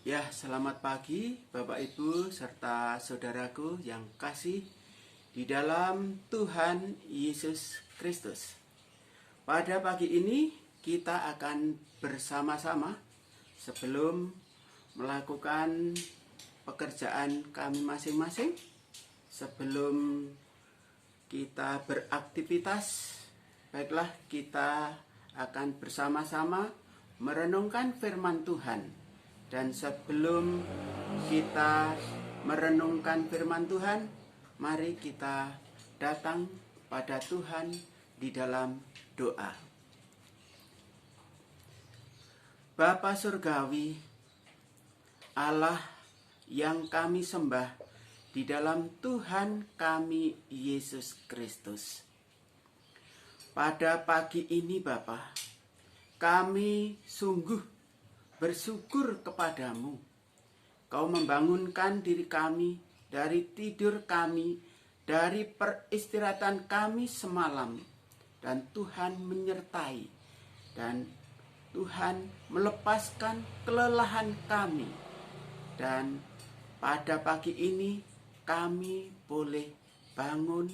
Ya, selamat pagi Bapak Ibu serta saudaraku yang kasih di dalam Tuhan Yesus Kristus. Pada pagi ini kita akan bersama-sama sebelum melakukan pekerjaan kami masing-masing, sebelum kita beraktivitas, baiklah kita akan bersama-sama merenungkan firman Tuhan. Dan sebelum kita merenungkan firman Tuhan, mari kita datang pada Tuhan di dalam doa. Bapa Surgawi, Allah yang kami sembah di dalam Tuhan kami Yesus Kristus. Pada pagi ini Bapa, kami sungguh bersyukur kepadamu. Kau membangunkan diri kami dari tidur kami, dari peristirahatan kami semalam. Dan Tuhan menyertai. Dan Tuhan melepaskan kelelahan kami. Dan pada pagi ini kami boleh bangun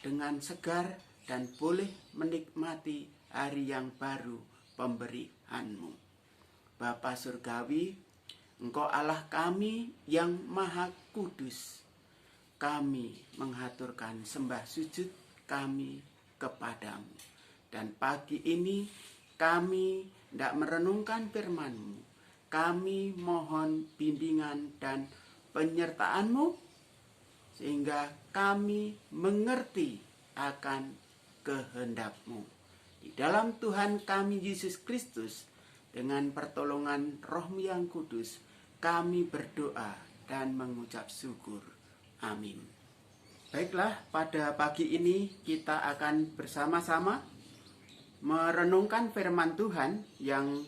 dengan segar dan boleh menikmati hari yang baru pemberian-Mu. Bapa Surgawi, Engkau Allah kami yang Maha Kudus. Kami menghaturkan sembah sujud kami kepadamu. Dan pagi ini kami hendak merenungkan firman-Mu. Kami mohon bimbingan dan penyertaan-Mu sehingga kami mengerti akan kehendak-Mu. Di dalam Tuhan kami Yesus Kristus, dengan pertolongan Roh-Mu yang kudus, kami berdoa dan mengucap syukur. Amin. Baiklah, pada pagi ini kita akan bersama-sama merenungkan firman Tuhan yang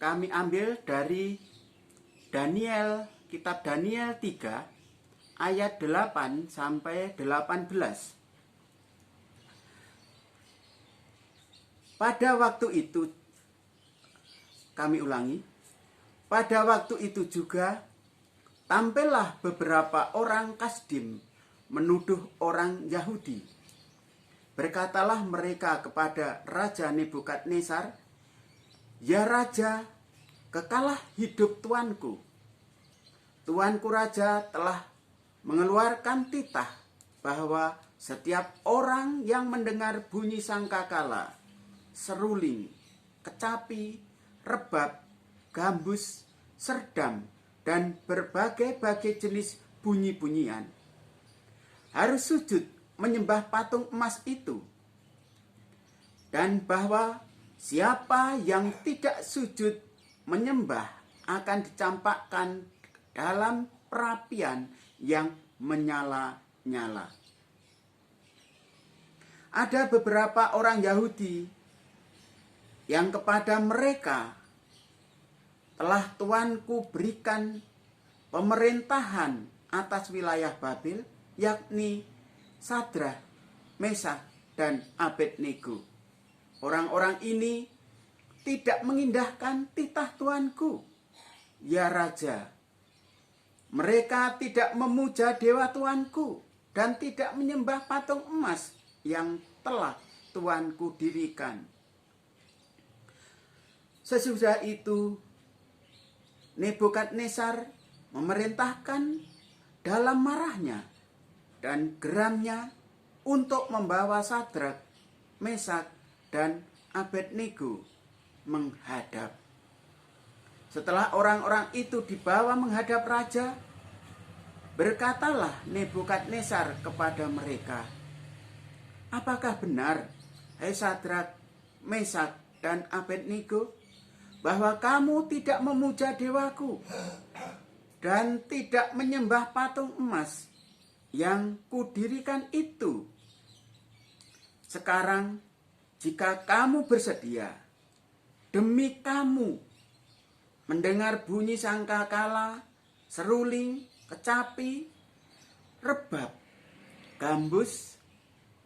kami ambil dari Daniel, kitab Daniel 3, ayat 8 sampai 18. Pada waktu itu, kami ulangi, pada waktu itu juga tampillah beberapa orang Kasdim menuduh orang Yahudi. Berkatalah mereka kepada Raja Nebukadnezar, "Ya Raja, kekalah hidup tuanku. Tuanku Raja telah mengeluarkan titah bahwa setiap orang yang mendengar bunyi sangkakala, seruling, kecapi, rebab, gambus, serdam, dan berbagai-bagai jenis bunyi-bunyian harus sujud menyembah patung emas itu. Dan bahwa siapa yang tidak sujud menyembah akan dicampakkan dalam perapian yang menyala-nyala." Ada beberapa orang Yahudi yang kepada mereka telah tuanku berikan pemerintahan atas wilayah Babel, yakni Sadrah, Mesak, dan Abednego. Orang-orang ini tidak mengindahkan titah tuanku, ya Raja. Mereka tidak memuja dewa tuanku dan tidak menyembah patung emas yang telah tuanku dirikan. Sesudah itu Nebukadnezar memerintahkan dalam marahnya dan geramnya untuk membawa Sadrah, Mesak, dan Abednego menghadap. Setelah orang-orang itu dibawa menghadap raja, berkatalah Nebukadnezar kepada mereka, "Apakah benar, hai Sadrah, Mesak, dan Abednego, bahwa kamu tidak memuja dewaku dan tidak menyembah patung emas yang kudirikan itu? Sekarang, jika kamu bersedia, demi kamu mendengar bunyi sangkakala, seruling, kecapi, rebab, gambus,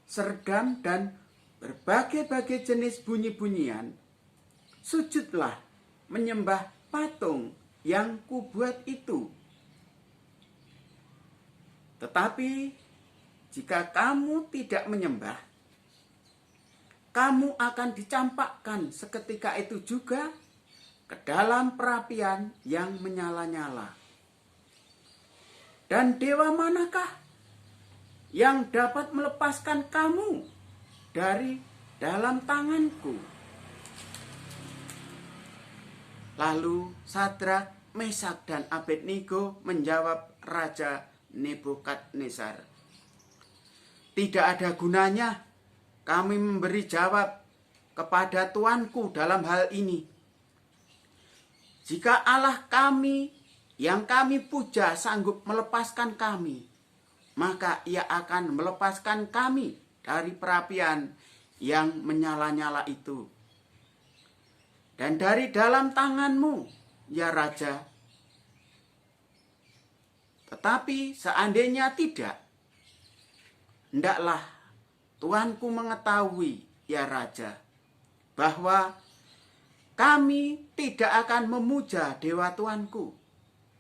serdam, dan berbagai-bagai jenis bunyi-bunyian, sujudlah menyembah patung yang kubuat itu. Tetapi jika kamu tidak menyembah, kamu akan dicampakkan seketika itu juga ke dalam perapian yang menyala-nyala. Dan dewa manakah yang dapat melepaskan kamu dari dalam tanganku? Lalu Sadrak, Mesak, dan Abednego menjawab Raja Nebukadnezar, tidak ada gunanya kami memberi jawab kepada tuanku dalam hal ini. Jika Allah kami yang kami puja sanggup melepaskan kami, maka ia akan melepaskan kami dari perapian yang menyala-nyala itu. Dan dari dalam tanganmu, ya Raja. Tetapi seandainya tidak, hendaklah tuanku mengetahui, ya Raja, bahwa kami tidak akan memuja dewa tuanku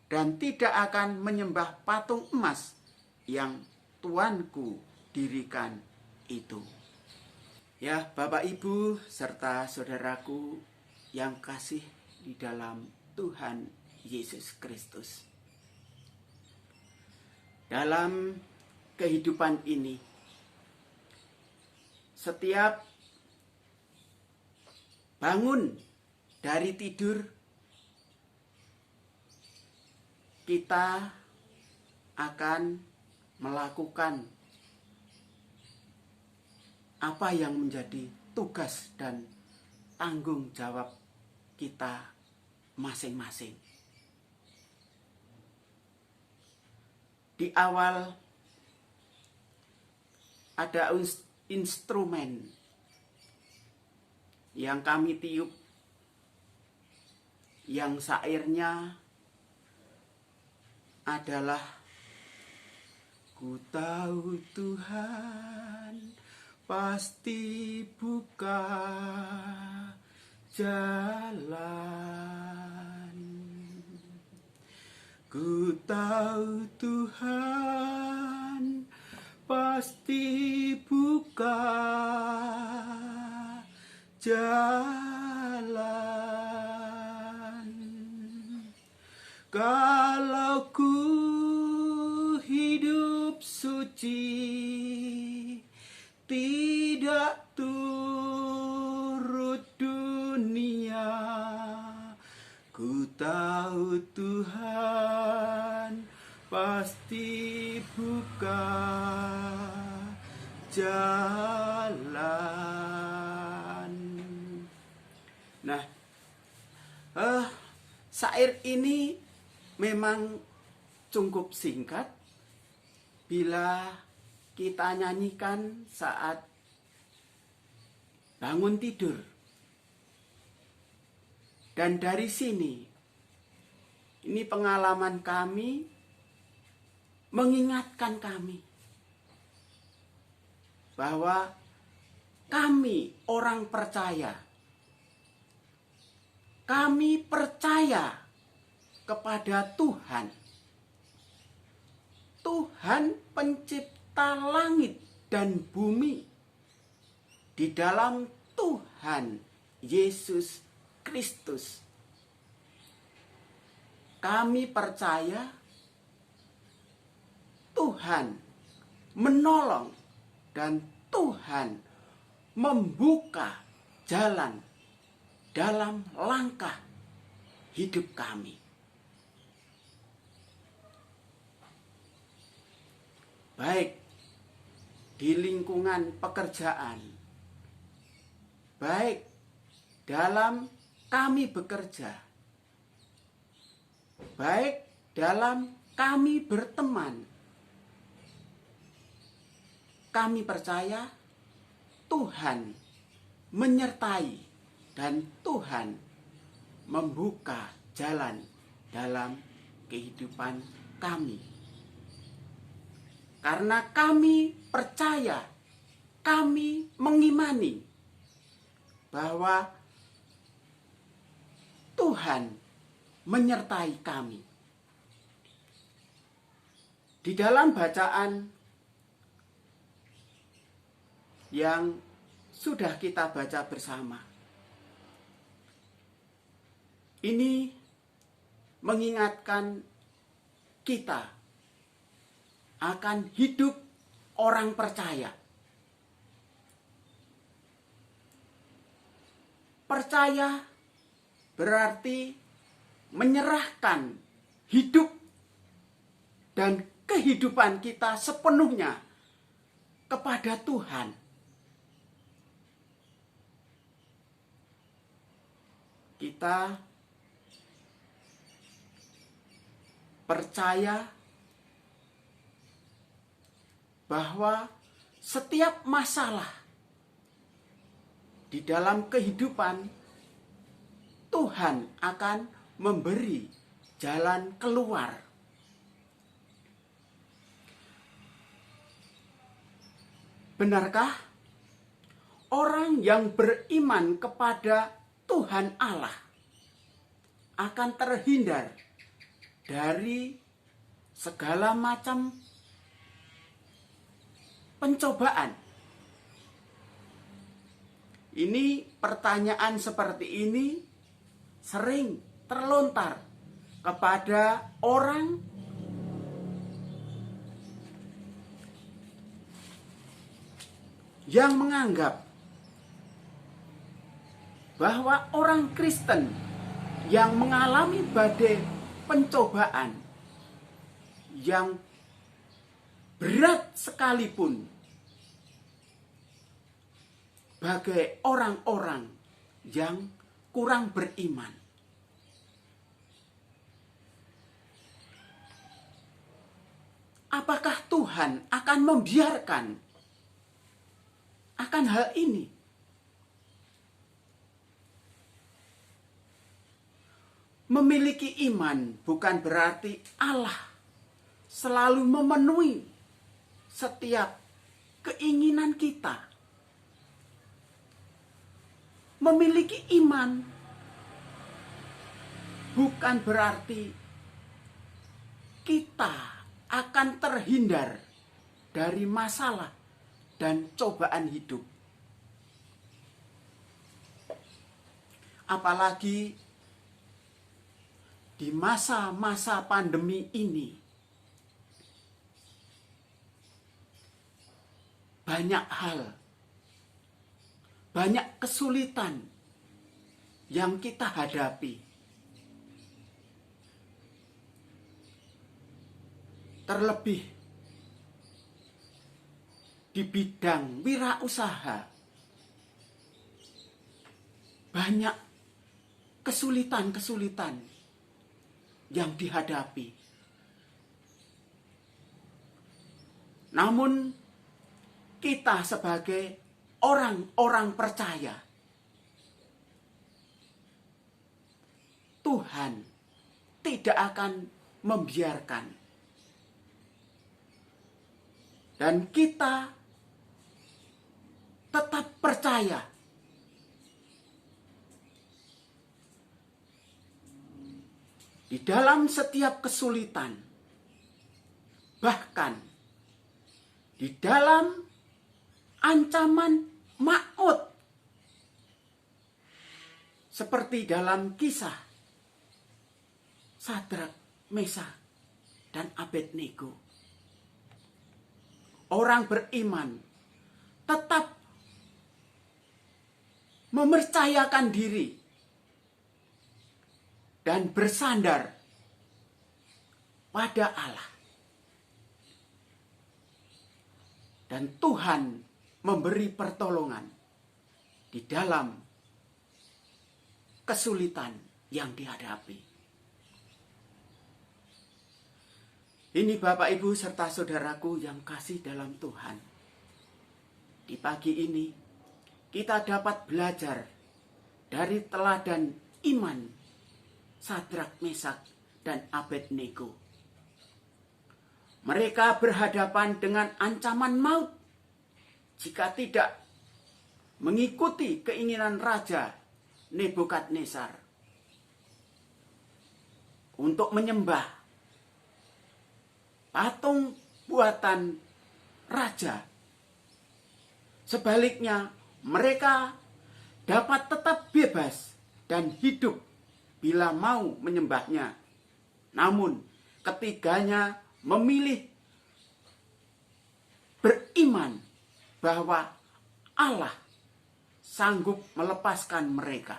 dan tidak akan menyembah patung emas yang tuanku dirikan itu. Ya, Bapak Ibu serta saudaraku yang kasih di dalam Tuhan Yesus Kristus. Dalam kehidupan ini, setiap bangun dari tidur, kita akan melakukan apa yang menjadi tugas dan tanggung jawab kita masing-masing. Di awal ada instrumen yang kami tiup, yang syairnya adalah, ku tahu Tuhan pasti buka jalan. Ku tahu Tuhan pasti buka jalan. Kalau ku hidup suci, tidak turut dunia, ku tahu Tuhan pasti buka jalan. Nah, syair ini memang cukup singkat bila kita nyanyikan saat bangun tidur. Dan dari sini, ini pengalaman kami mengingatkan kami bahwa kami orang percaya. Kami percaya kepada Tuhan. Tuhan pencipta langit dan bumi. Di dalam Tuhan Yesus Kristus. Kami percaya Tuhan menolong dan Tuhan membuka jalan dalam langkah hidup kami. Baik di lingkungan pekerjaan, baik dalam kami bekerja, baik dalam kami berteman, kami percaya Tuhan menyertai dan Tuhan membuka jalan dalam kehidupan kami. Karena kami percaya, kami mengimani bahwa Tuhan menyertai kami. Di dalam bacaan yang sudah kita baca bersama, ini mengingatkan kita akan hidup orang percaya. Percaya berarti menyerahkan hidup dan kehidupan kita sepenuhnya kepada Tuhan. Kita percaya bahwa setiap masalah di dalam kehidupan, Tuhan akan memberi jalan keluar. Benarkah orang yang beriman kepada Tuhan Allah akan terhindar dari segala macam pencobaan? Ini pertanyaan seperti ini sering terlontar kepada orang yang menganggap bahwa orang Kristen yang mengalami badai pencobaan yang berat sekalipun bagai orang-orang yang kurang beriman. Apakah Tuhan akan membiarkan akan hal ini? Memiliki iman bukan berarti Allah selalu memenuhi setiap keinginan kita. Memiliki iman bukan berarti kita akan terhindar dari masalah dan cobaan hidup. Apalagi di masa-masa pandemi ini, banyak hal, banyak kesulitan yang kita hadapi. Terlebih di bidang wirausaha, banyak kesulitan-kesulitan yang dihadapi. Namun kita sebagai orang-orang percaya, Tuhan tidak akan membiarkan. Dan kita tetap percaya di dalam setiap kesulitan, bahkan di dalam ancaman maut, seperti dalam kisah Sadrak, Mesak, dan Abednego. Orang beriman tetap mempercayakan diri dan bersandar pada Allah. Dan Tuhan memberi pertolongan di dalam kesulitan yang dihadapi. Ini Bapak, Ibu, serta saudaraku yang kasih dalam Tuhan. Di pagi ini kita dapat belajar dari teladan iman Sadrak, Mesak, dan Abednego. Mereka berhadapan dengan ancaman maut jika tidak mengikuti keinginan Raja Nebukadnezar. untuk menyembah patung buatan raja. Sebaliknya, mereka dapat tetap bebas dan hidup bila mau menyembahnya. Namun, ketiganya memilih beriman bahwa Allah sanggup melepaskan mereka.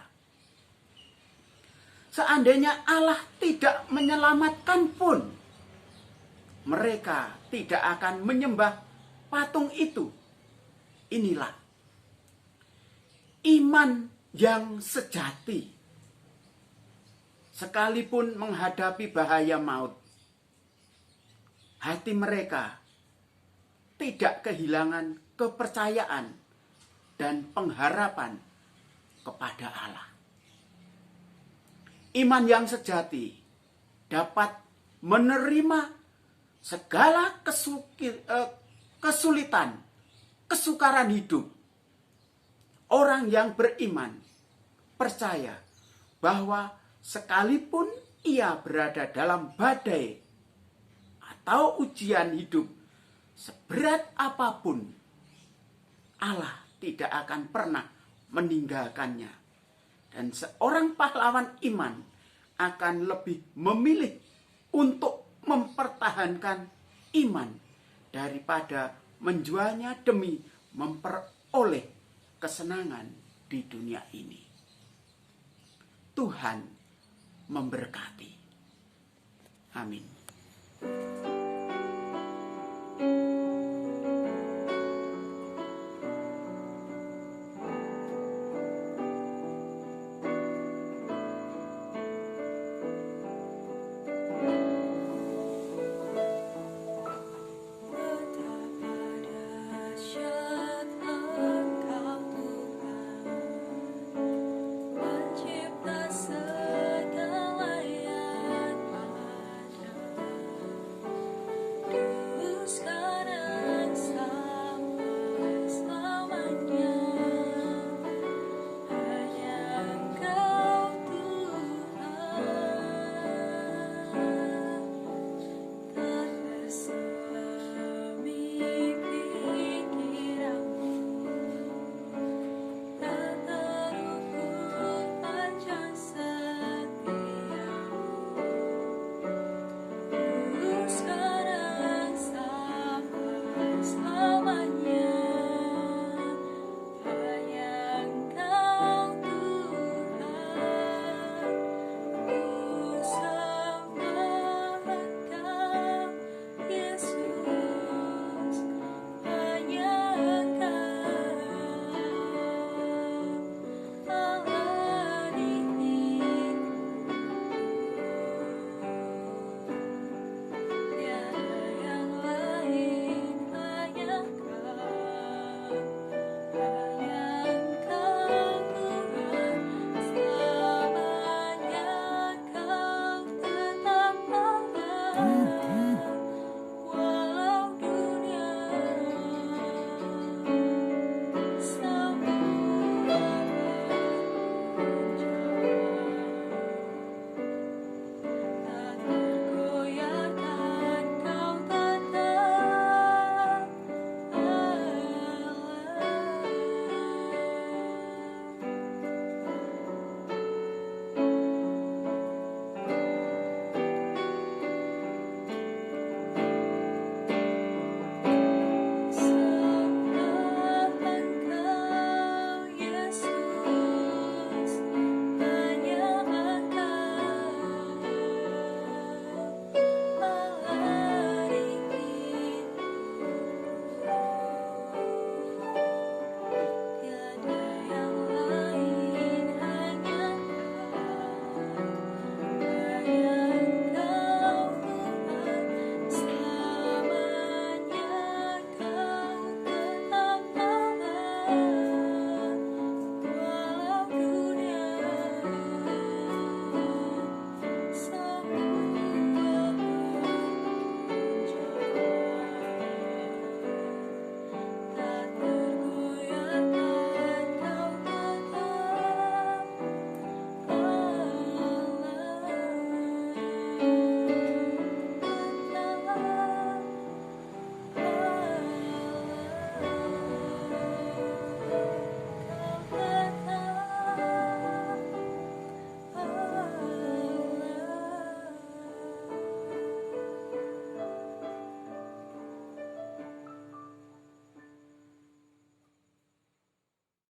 Seandainya Allah tidak menyelamatkan pun, mereka tidak akan menyembah patung itu. Inilah iman yang sejati. Sekalipun menghadapi bahaya maut, hati mereka tidak kehilangan kepercayaan dan pengharapan kepada Allah. Iman yang sejati dapat menerima segala kesulitan, kesukaran hidup. Orang yang beriman percaya bahwa sekalipun ia berada dalam badai atau ujian hidup seberat apapun, Allah tidak akan pernah meninggalkannya. Dan seorang pahlawan iman akan lebih memilih untuk mempertahankan iman daripada menjualnya demi memperoleh kesenangan di dunia ini. Tuhan memberkati. Amin.